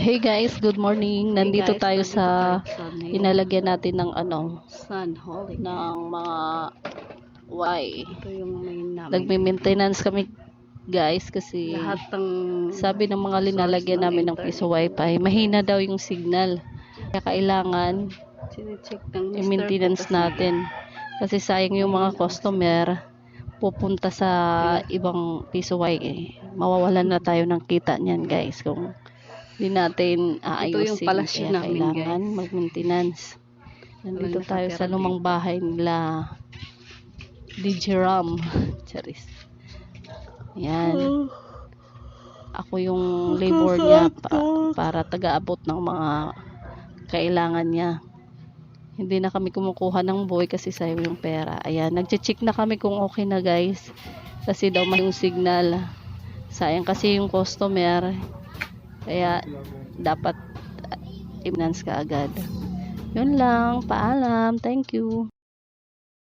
Hey guys, good morning. Nandito tayo sa Nail inalagyan natin ng Sun Holiday. ng mga Y. Ito yung main namin. Nagme-maintenance kami guys kasi Lahat ng sabi ng mga linalagyan namin ng piso wifi, mahina daw yung signal. Kaya kailangan Sine-check ng i-maintenance natin. Kasi sayang yung mga customer pupunta sa ibang piso wifi. Mawawalan na tayo ng kita niyan guys kung hindi natin Ito yung aayusin. palasyo Kaya namin, kailangan mag-maintenance. Nandito tayo sa lumang bahay nila DJ Ram. Charis. Yan. Ako yung labor niya para taga-abot ng mga kailangan niya. Hindi na kami kumukuha ng buhay kasi sayang yung pera. Ayan, nagche-check na kami kung okay na guys. Kasi daw may yung signal. Sayang kasi yung customer. Kaya dapat i-finance ka agad. Yun lang, paalam. Thank you.